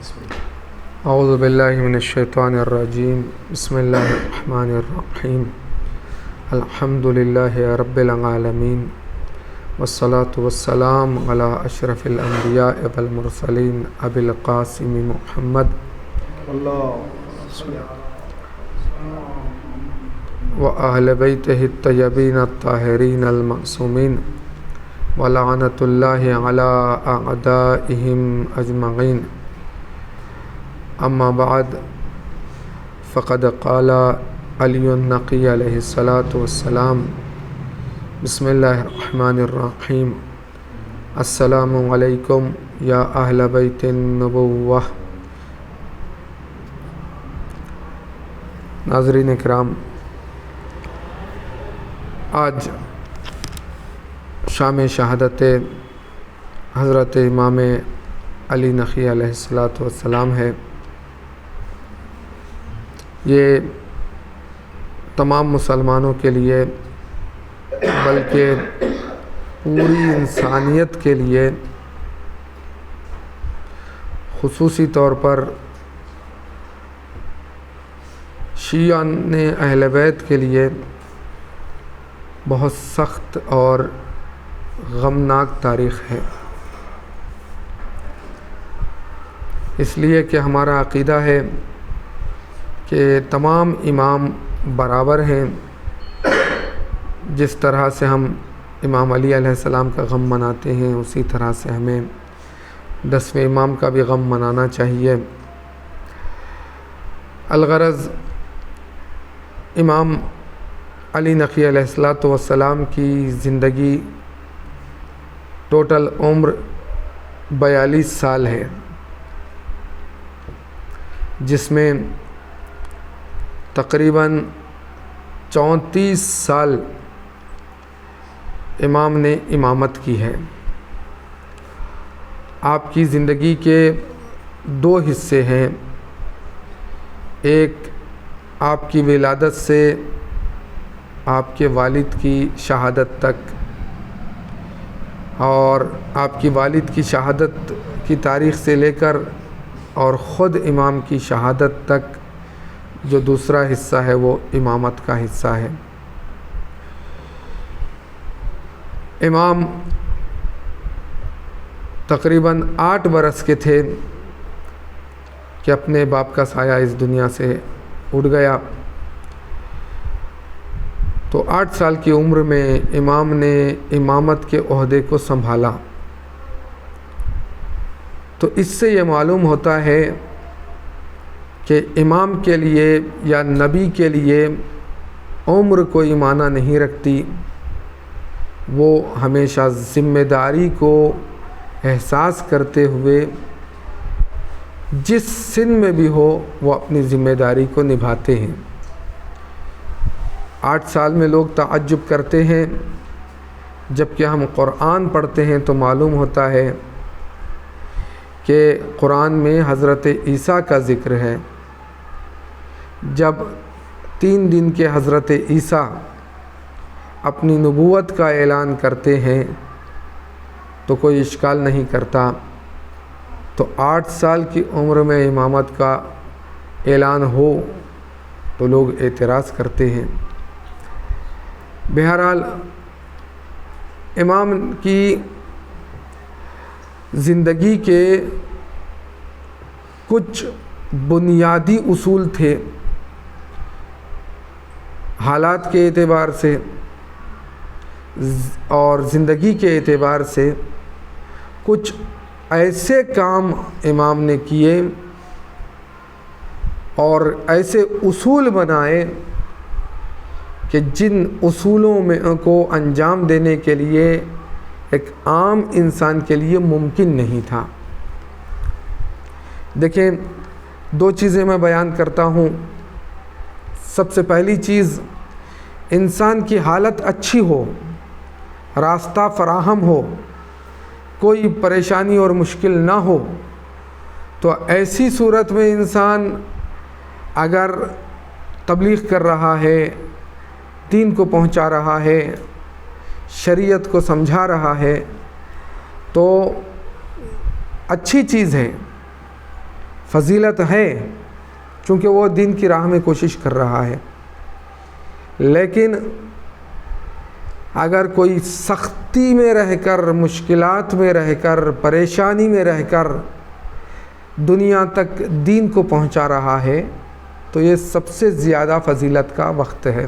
اعوذ باللہ من الشیطان الرجیم بسم اللہ الرحمن الرحیم الحمد للہ رب العالمین والصلاة والسلام علی اشرف الانبیاء والمرسلین ابی القاسم محمد وأہل بیتہ الطیبین الطاہرین المعصومین ولعنۃ اللہ علی اعدائہم اجمعین اما بعد فقد قال علی النقی علیہ الصلاۃ والسلام بسم اللہ الرحمن الرحیم السلام علیکم یا اہل بیت النبوہ۔ ناظرین اکرام، آج شام شہادت حضرت امام علی نقی علیہ الصلاۃ والسلام ہے۔ یہ تمام مسلمانوں کے لیے بلکہ پوری انسانیت کے لیے، خصوصی طور پر شیعہ نے اہل بیت کے لیے بہت سخت اور غمناک تاریخ ہے، اس لیے کہ ہمارا عقیدہ ہے کہ تمام امام برابر ہیں۔ جس طرح سے ہم امام علی علیہ السلام کا غم مناتے ہیں، اسی طرح سے ہمیں 10ویں امام کا بھی غم منانا چاہیے۔ الغرض امام علی نقی علیہ السلام کی زندگی ٹوٹل عمر 42 سال ہے، جس میں تقریباً 34 سال امام نے امامت کی ہے۔ آپ کی زندگی کے 2 حصے ہیں، ایک آپ کی ولادت سے آپ کے والد کی شہادت تک، اور آپ کی والد کی شہادت کی تاریخ سے لے کر اور خود امام کی شہادت تک جو دوسرا حصہ ہے وہ امامت کا حصہ ہے۔ امام تقریباً 8 برس کے تھے کہ اپنے باپ کا سایہ اس دنیا سے اٹھ گیا، تو 8 سال کی عمر میں امام نے امامت کے عہدے کو سنبھالا۔ تو اس سے یہ معلوم ہوتا ہے کہ امام کے لیے یا نبی کے لیے عمر کوئی معنی نہیں رکھتی، وہ ہمیشہ ذمہ داری کو احساس کرتے ہوئے جس سن میں بھی ہو وہ اپنی ذمہ داری کو نبھاتے ہیں۔ 8 سال میں لوگ تعجب کرتے ہیں، جبکہ ہم قرآن پڑھتے ہیں تو معلوم ہوتا ہے کہ قرآن میں حضرت عیسیٰ کا ذکر ہے۔ جب 3 دن کے حضرت عیسیٰ اپنی نبوت کا اعلان کرتے ہیں تو کوئی اشکال نہیں کرتا، تو 8 سال کی عمر میں امامت کا اعلان ہو تو لوگ اعتراض کرتے ہیں۔ بہرحال امام کی زندگی کے کچھ بنیادی اصول تھے، حالات کے اعتبار سے اور زندگی کے اعتبار سے کچھ ایسے کام امام نے کیے اور ایسے اصول بنائے کہ جن اصولوں میں کو انجام دینے کے لیے ایک عام انسان کے لیے ممکن نہیں تھا۔ دیکھیں، 2 چیزیں میں بیان کرتا ہوں۔ سب سے پہلی چیز، انسان کی حالت اچھی ہو، راستہ فراہم ہو، کوئی پریشانی اور مشکل نہ ہو، تو ایسی صورت میں انسان اگر تبلیغ کر رہا ہے، دین کو پہنچا رہا ہے، شریعت کو سمجھا رہا ہے، تو اچھی چیز ہے، فضیلت ہے چونکہ وہ دین کی راہ میں کوشش کر رہا ہے، لیکن اگر کوئی سختی میں رہ کر، مشکلات میں رہ کر، پریشانی میں رہ کر دنیا تک دین کو پہنچا رہا ہے تو یہ سب سے زیادہ فضیلت کا وقت ہے۔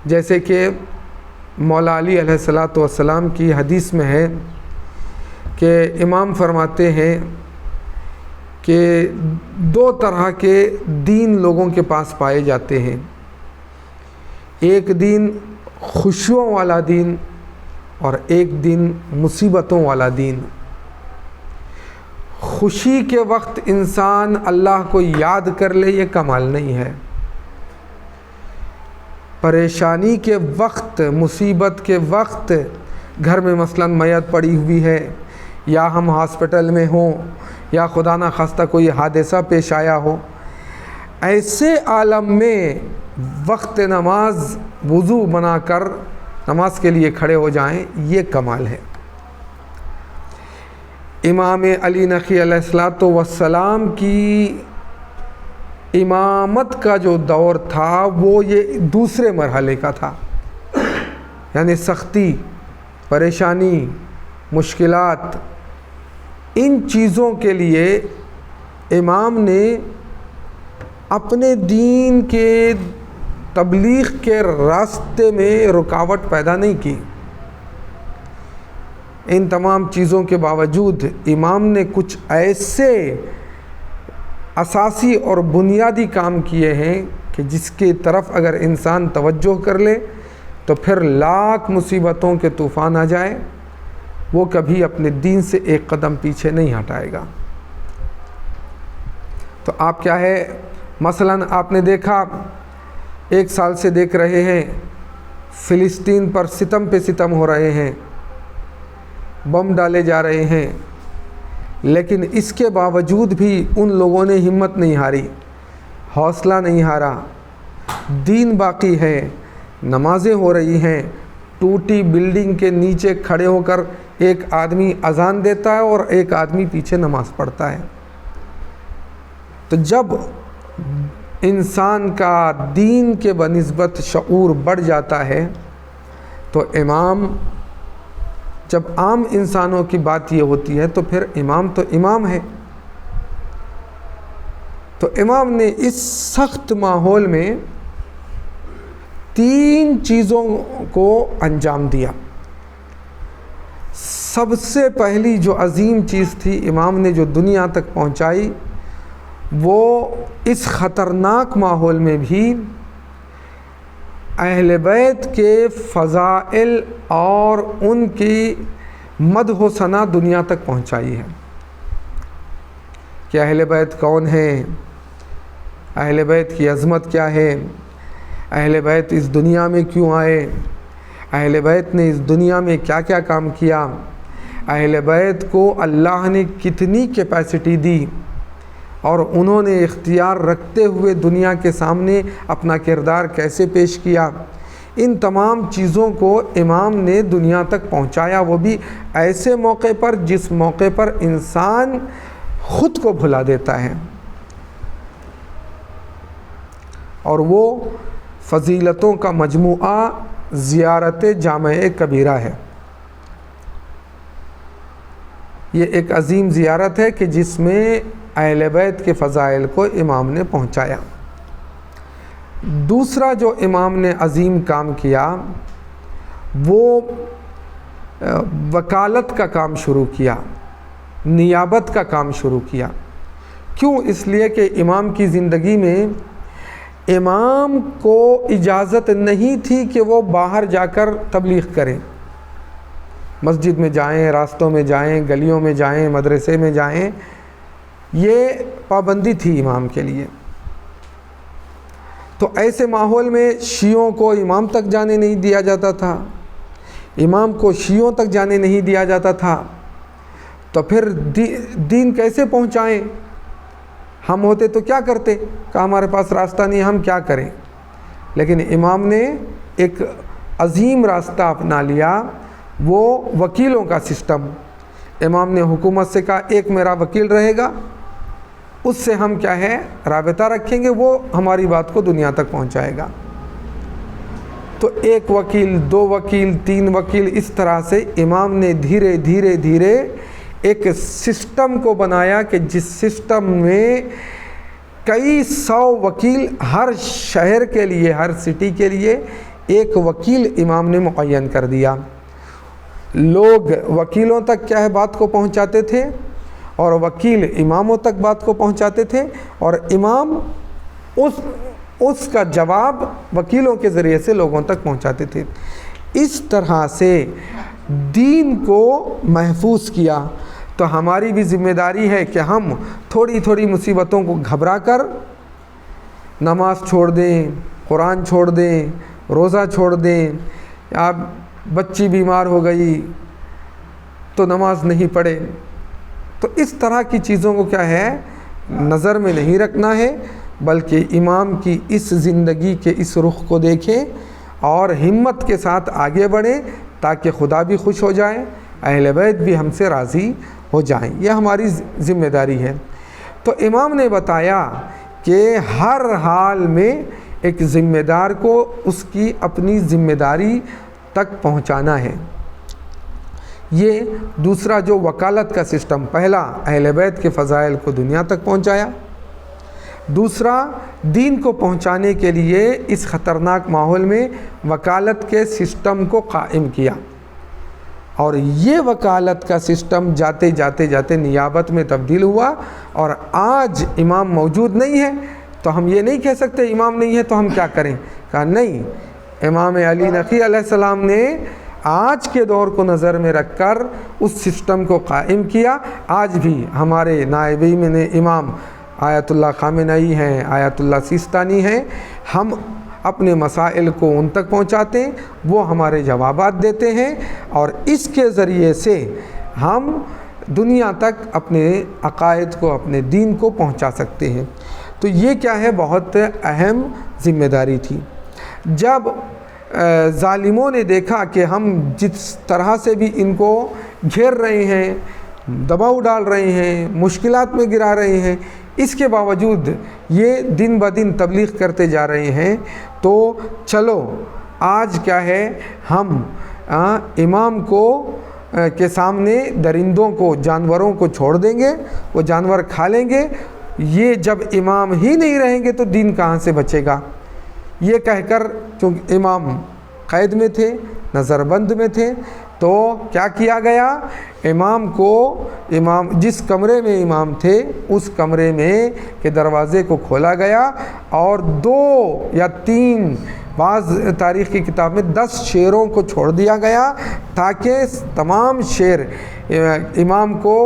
جیسے کہ مولا علی علیہ الصلاۃ والسلام کی حدیث میں ہے کہ امام فرماتے ہیں کہ 2 طرح کے دین لوگوں کے پاس پائے جاتے ہیں، ایک دین خوشیوں والا دین اور ایک دین مصیبتوں والا دین۔ خوشی کے وقت انسان اللہ کو یاد کر لے یہ کمال نہیں ہے، پریشانی کے وقت، مصیبت کے وقت، گھر میں مثلا میت پڑی ہوئی ہے یا ہم ہاسپٹل میں ہوں یا خدا نہ خواستہ کوئی حادثہ پیش آیا ہو، ایسے عالم میں وقت نماز وضو بنا کر نماز کے لیے کھڑے ہو جائیں، یہ کمال ہے۔ امام علی نقی علیہ الصلوۃ والسلام کی امامت کا جو دور تھا وہ یہ دوسرے مرحلے کا تھا، یعنی سختی، پریشانی، مشکلات، ان چیزوں کے لیے امام نے اپنے دین کے تبلیغ کے راستے میں رکاوٹ پیدا نہیں کی۔ ان تمام چیزوں کے باوجود امام نے کچھ ایسے اساسی اور بنیادی کام کیے ہیں کہ جس کی طرف اگر انسان توجہ کر لے تو پھر لاکھ مصیبتوں کے طوفان آ جائے وہ کبھی اپنے دین سے ایک قدم پیچھے نہیں ہٹائے گا۔ تو آپ کیا ہے، مثلا آپ نے دیکھا 1 سال سے دیکھ رہے ہیں فلسطین پر ستم پہ ستم ہو رہے ہیں، بم ڈالے جا رہے ہیں، لیکن اس کے باوجود بھی ان لوگوں نے ہمت نہیں ہاری، حوصلہ نہیں ہارا، دین باقی ہے، نمازیں ہو رہی ہیں، ٹوٹی بلڈنگ کے نیچے کھڑے ہو کر ایک آدمی اذان دیتا ہے اور ایک آدمی پیچھے نماز پڑھتا ہے۔ تو جب انسان کا دین کے بنسبت شعور بڑھ جاتا ہے تو امام، جب عام انسانوں کی بات یہ ہوتی ہے تو پھر امام تو امام ہے۔ تو امام نے اس سخت ماحول میں 3 چیزوں کو انجام دیا۔ سب سے پہلی جو عظیم چیز تھی امام نے جو دنیا تک پہنچائی، وہ اس خطرناک ماحول میں بھی اہل بیت کے فضائل اور ان کی مدح و ثنا دنیا تک پہنچائی ہے کہ اہل بیت کون ہیں، اہل بیت کی عظمت کیا ہے، اہل بیت اس دنیا میں کیوں آئے، اہل بیت نے اس دنیا میں کیا کیا کام کیا، اہل بیت کو اللہ نے کتنی کیپیسٹی دی اور انہوں نے اختیار رکھتے ہوئے دنیا کے سامنے اپنا کردار کیسے پیش کیا۔ ان تمام چیزوں کو امام نے دنیا تک پہنچایا، وہ بھی ایسے موقع پر جس موقع پر انسان خود کو بھلا دیتا ہے، اور وہ فضیلتوں کا مجموعہ زیارت جامع کبیرہ ہے۔ یہ ایک عظیم زیارت ہے کہ جس میں اہل بیت کے فضائل کو امام نے پہنچایا۔ دوسرا جو امام نے عظیم کام کیا وہ وکالت کا کام شروع کیا، نیابت کا کام شروع کیا۔ کیوں؟ اس لیے کہ امام کی زندگی میں امام کو اجازت نہیں تھی کہ وہ باہر جا کر تبلیغ کریں، مسجد میں جائیں، راستوں میں جائیں، گلیوں میں جائیں، مدرسے میں جائیں، یہ پابندی تھی امام کے لیے۔ تو ایسے ماحول میں شیعوں کو امام تک جانے نہیں دیا جاتا تھا، امام کو شیعوں تک جانے نہیں دیا جاتا تھا، تو پھر دین کیسے پہنچائیں؟ ہم ہوتے تو کیا کرتے کہ ہمارے پاس راستہ نہیں، ہم کیا کریں؟ لیکن امام نے ایک عظیم راستہ اپنا لیا، وہ وکیلوں کا سسٹم۔ امام نے حکومت سے کہا ایک میرا وکیل رہے گا اس سے ہم کیا ہے رابطہ رکھیں گے، وہ ہماری بات کو دنیا تک پہنچائے گا۔ تو 1 وکیل، 2 وکیل، 3 وکیل، اس طرح سے امام نے دھیرے دھیرے دھیرے ایک سسٹم کو بنایا کہ جس سسٹم میں کئی 100 وکیل، ہر شہر کے لیے، ہر سٹی کے لیے 1 وکیل امام نے معین کر دیا۔ لوگ وکیلوں تک کیا ہے بات کو پہنچاتے تھے، اور وکیل اماموں تک بات کو پہنچاتے تھے، اور امام اس کا جواب وکیلوں کے ذریعے سے لوگوں تک پہنچاتے تھے۔ اس طرح سے دین کو محفوظ کیا۔ تو ہماری بھی ذمہ داری ہے کہ ہم تھوڑی تھوڑی مصیبتوں کو گھبرا کر نماز چھوڑ دیں، قرآن چھوڑ دیں، روزہ چھوڑ دیں، یا بچی بیمار ہو گئی تو نماز نہیں پڑھے۔ تو اس طرح کی چیزوں کو کیا ہے نظر میں نہیں رکھنا ہے، بلکہ امام کی اس زندگی کے اس رخ کو دیکھیں اور ہمت کے ساتھ آگے بڑھیں، تاکہ خدا بھی خوش ہو جائے، اہل بیت بھی ہم سے راضی ہو جائیں۔ یہ ہماری ذمہ داری ہے۔ تو امام نے بتایا کہ ہر حال میں ایک ذمہ دار کو اس کی اپنی ذمہ داری تک پہنچانا ہے۔ یہ دوسرا جو وکالت کا سسٹم، پہلا اہل بیت کے فضائل کو دنیا تک پہنچایا، دوسرا دین کو پہنچانے کے لیے اس خطرناک ماحول میں وکالت کے سسٹم کو قائم کیا، اور یہ وکالت کا سسٹم جاتے جاتے جاتے نیابت میں تبدیل ہوا، اور آج امام موجود نہیں ہے تو ہم یہ نہیں کہہ سکتے امام نہیں ہے تو ہم کیا کریں۔ کہا نہیں، امام علی نقی علیہ السلام نے آج کے دور کو نظر میں رکھ کر اس سسٹم کو قائم کیا۔ آج بھی ہمارے نائبین میں امام آیت اللہ خامنئی ہیں، آیت اللہ سیستانی ہیں، ہم اپنے مسائل کو ان تک پہنچاتے ہیں، وہ ہمارے جوابات دیتے ہیں، اور اس کے ذریعے سے ہم دنیا تک اپنے عقائد کو، اپنے دین کو پہنچا سکتے ہیں۔ تو یہ کیا ہے بہت اہم ذمہ داری تھی۔ جب ظالموں نے دیکھا کہ ہم جس طرح سے بھی ان کو گھیر رہے ہیں، دباؤ ڈال رہے ہیں، مشکلات میں گرا رہے ہیں، اس کے باوجود یہ دن بدن تبلیغ کرتے جا رہے ہیں، تو چلو آج کیا ہے ہم امام کو کے سامنے درندوں کو، جانوروں کو چھوڑ دیں گے، وہ جانور کھا لیں گے۔ یہ جب امام ہی نہیں رہیں گے تو دین کہاں سے بچے گا؟ یہ کہہ کر، چونکہ امام قید میں تھے، نظر بند میں تھے، تو کیا کیا گیا؟ امام جس کمرے میں امام تھے اس کمرے میں کے دروازے کو کھولا گیا، اور 2 یا 3 بعض تاریخ کی کتاب میں 10 شیروں کو چھوڑ دیا گیا، تاکہ تمام شیر امام کو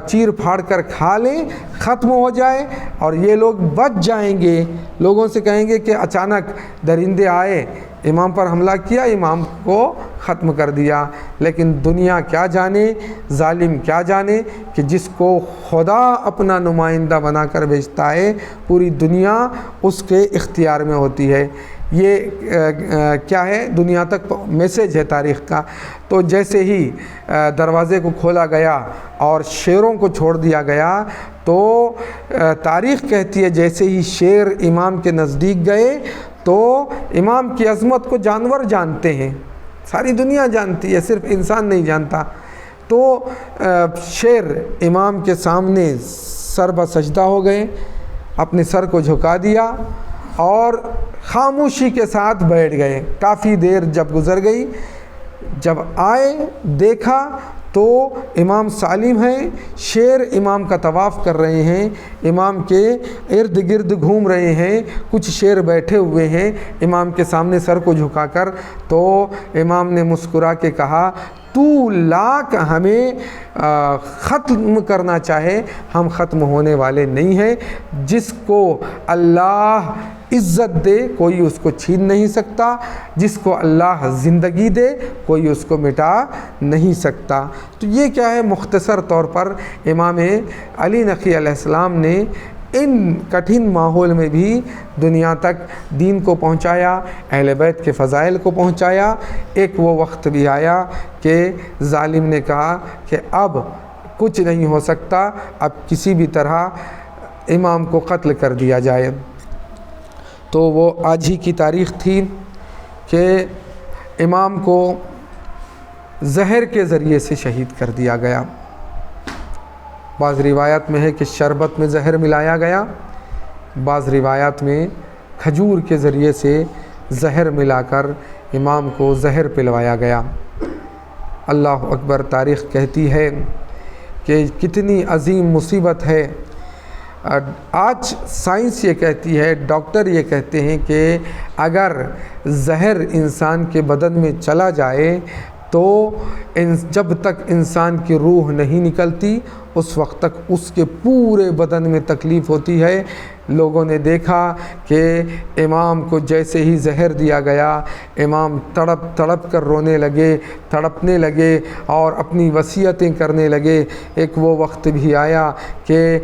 چیر پھاڑ کر کھا لیں، ختم ہو جائے، اور یہ لوگ بچ جائیں گے۔ لوگوں سے کہیں گے کہ اچانک درندے آئے، امام پر حملہ کیا، امام کو ختم کر دیا۔ لیکن دنیا کیا جانے، ظالم کیا جانے کہ جس کو خدا اپنا نمائندہ بنا کر بھیجتا ہے، پوری دنیا اس کے اختیار میں ہوتی ہے۔ یہ کیا ہے دنیا تک میسج ہے تاریخ کا۔ تو جیسے ہی دروازے کو کھولا گیا اور شیروں کو چھوڑ دیا گیا، تو تاریخ کہتی ہے جیسے ہی شیر امام کے نزدیک گئے تو امام کی عظمت کو جانور جانتے ہیں، ساری دنیا جانتی ہے، صرف انسان نہیں جانتا۔ تو شیر امام کے سامنے سر بسجدہ ہو گئے، اپنے سر کو جھکا دیا اور خاموشی کے ساتھ بیٹھ گئے۔ کافی دیر جب گزر گئی، جب آئے دیکھا تو امام سالم ہیں، شیر امام کا طواف کر رہے ہیں، امام کے ارد گرد گھوم رہے ہیں، کچھ شیر بیٹھے ہوئے ہیں امام کے سامنے سر کو جھکا کر۔ تو امام نے مسکرا کے کہا، تو لاکھ ہمیں ختم کرنا چاہے، ہم ختم ہونے والے نہیں ہیں۔ جس کو اللہ عزت دے کوئی اس کو چھین نہیں سکتا، جس کو اللہ زندگی دے کوئی اس کو مٹا نہیں سکتا۔ تو یہ کیا ہے مختصر طور پر امام علی نقی علیہ السلام نے ان کٹھن ماحول میں بھی دنیا تک دین کو پہنچایا، اہل بیت کے فضائل کو پہنچایا۔ ایک وہ وقت بھی آیا کہ ظالم نے کہا کہ اب کچھ نہیں ہو سکتا، اب کسی بھی طرح امام کو قتل کر دیا جائے۔ تو وہ آج ہی کی تاریخ تھی کہ امام کو زہر کے ذریعے سے شہید کر دیا گیا۔ بعض روایات میں ہے کہ شربت میں زہر ملایا گیا، بعض روایات میں کھجور کے ذریعے سے زہر ملا کر امام کو زہر پلوایا گیا۔ اللہ اکبر، تاریخ کہتی ہے کہ کتنی عظیم مصیبت ہے۔ آج سائنس یہ کہتی ہے، ڈاکٹر یہ کہتے ہیں کہ اگر زہر انسان کے بدن میں چلا جائے تو جب تک انسان کی روح نہیں نکلتی اس وقت تک اس کے پورے بدن میں تکلیف ہوتی ہے۔ لوگوں نے دیکھا کہ امام کو جیسے ہی زہر دیا گیا، امام تڑپ تڑپ کر رونے لگے، تڑپنے لگے اور اپنی وصیتیں کرنے لگے۔ ایک وہ وقت بھی آیا کہ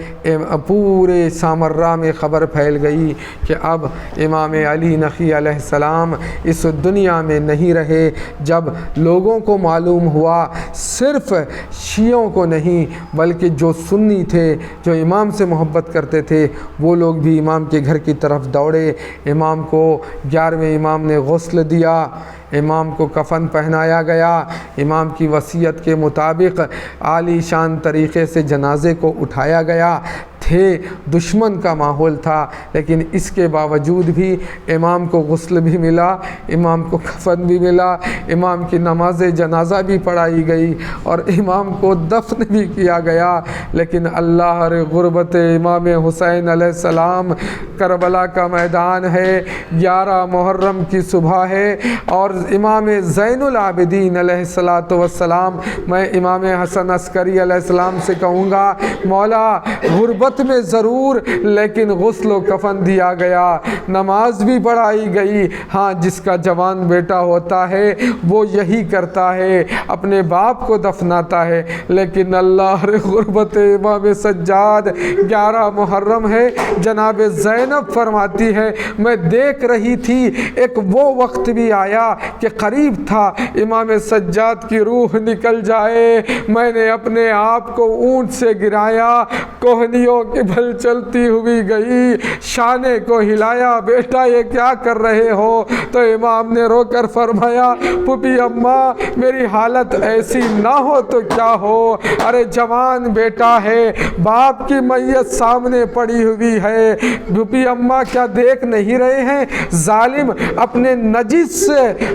پورے سامرا میں خبر پھیل گئی کہ اب امام علی نقی علیہ السلام اس دنیا میں نہیں رہے۔ جب لوگوں کو معلوم ہوا، صرف شیعوں کو نہیں بلکہ جو سنی تھے، جو امام سے محبت کرتے تھے، وہ لوگ بھی امام کے گھر کی طرف دوڑے۔ امام کو 11ویں امام نے غسل دیا، امام کو کفن پہنایا گیا، امام کی وصیت کے مطابق عالی شان طریقے سے جنازے کو اٹھایا گیا۔ دشمن کا ماحول تھا، لیکن اس کے باوجود بھی امام کو غسل بھی ملا، امام کو کفن بھی ملا، امام کی نماز جنازہ بھی پڑھائی گئی اور امام کو دفن بھی کیا گیا۔ لیکن اللہ رے غربت امام حسین علیہ السلام، کربلا کا میدان ہے، 11 محرم کی صبح ہے اور امام زین العابدین علیہ السلام، میں امام حسن عسکری علیہ السلام سے کہوں گا، مولا غربت میں ضرور لیکن غسل و کفن دیا گیا، نماز بھی پڑھائی گئی۔ ہاں، جس کا جوان بیٹا ہوتا ہے وہ یہی کرتا ہے، اپنے باپ کو دفناتا ہے۔ لیکن اللہ غربت امام سجاد، 11 محرم ہے، جناب زینب فرماتی ہے میں دیکھ رہی تھی، ایک وہ وقت بھی آیا کہ قریب تھا امام سجاد کی روح نکل جائے، میں نے اپنے آپ کو اونٹ سے گرایا، کوہنیوں کی بھل چلتی ہوئی گئی، شانے کو ہلایا، بیٹا یہ کیا کر رہے ہو؟ تو امام نے رو کر فرمایا، پھوپھی اماں میری حالت ایسی نہ ہو تو کیا ہو، ارے جوان بیٹا ہے، باپ کی میت سامنے پڑی ہوئی ہے، پھوپھی اماں کیا دیکھ نہیں رہے ہیں ظالم اپنے نجس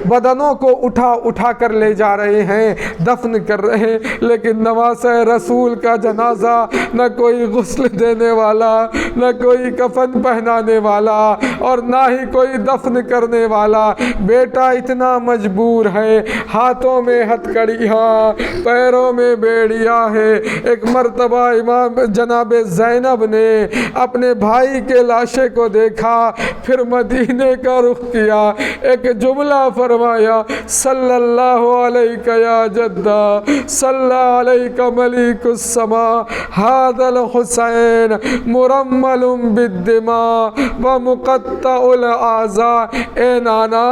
بدنوں کو اٹھا اٹھا کر لے جا رہے ہیں، دفن کر رہے ہیں، لیکن نواسہ رسول کا جنازہ نہ کوئی غسل دینے والا، نہ کوئی کفن پہنانے والا اور نہ ہی کوئی دفن کرنے والا۔ بیٹا اتنا مجبور ہے، ہاتھوں میں ہتھکڑیاں، پیروں میں بیڑیاں ہے۔ ایک مرتبہ امام جناب زینب نے اپنے بھائی کے لاشے کو دیکھا، پھر مدینے کا رخ کیا، ایک جملہ فرمایا، صلی اللہ علیہ یا جدہ، صلی علیہ ملک السماء، ھذا الحسین مرمل بالدماء ومقطع الاعضاء۔ اے نانا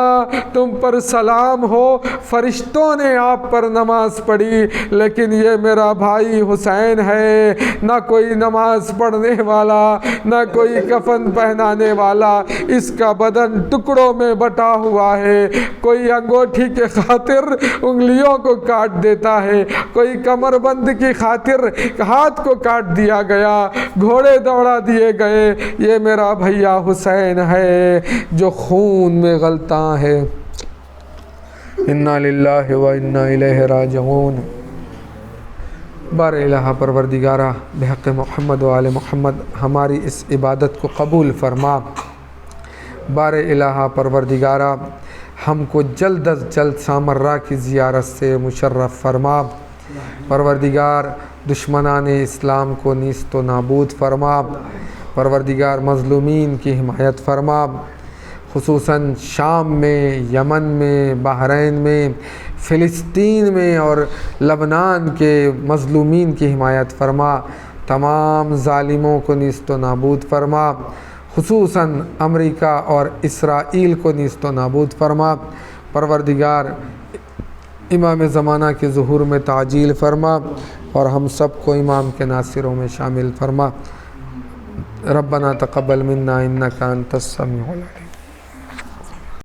تم پر سلام ہو، فرشتوں نے آپ پر نماز پڑھی، لیکن یہ میرا بھائی حسین ہے، نہ کوئی نماز پڑھنے والا، نہ کوئی کفن پہنانے والا، اس کا بدن ٹکڑوں میں بٹا ہوا ہے، کوئی انگوٹھی کے خاطر انگلیوں کو کاٹ دیتا ہے، کوئی کمر بند کی خاطر ہاتھ کو کاٹ دیا گیا، گھوڑے دوڑا دیے گئے، یہ میرا بھیا حسین ہے جو خون میں غلطاں ہے۔ انا للہ و انا الیہ راجعون۔ بار الہ پروردگارہ بحق محمد و آل محمد ہماری اس عبادت کو قبول فرما۔ بار الہ پروردگارہ ہم کو جلد از جلد سامرا کی زیارت سے مشرف فرما۔ پروردگار دشمنان اسلام کو نیست و نابود فرما۔ پروردگار مظلومین کی حمایت فرما، خصوصاً شام میں، یمن میں، بحرین میں، فلسطین میں اور لبنان کے مظلومین کی حمایت فرما۔ تمام ظالموں کو نیست و نابود فرما، خصوصاً امریکہ اور اسرائیل کو نیست و نابود فرما۔ پروردگار امام زمانہ کے ظہور میں تعجیل فرما اور ہم سب کو امام کے ناصروں میں شامل فرما۔ ربنا تقبل منا انک انت السمیع العلیم۔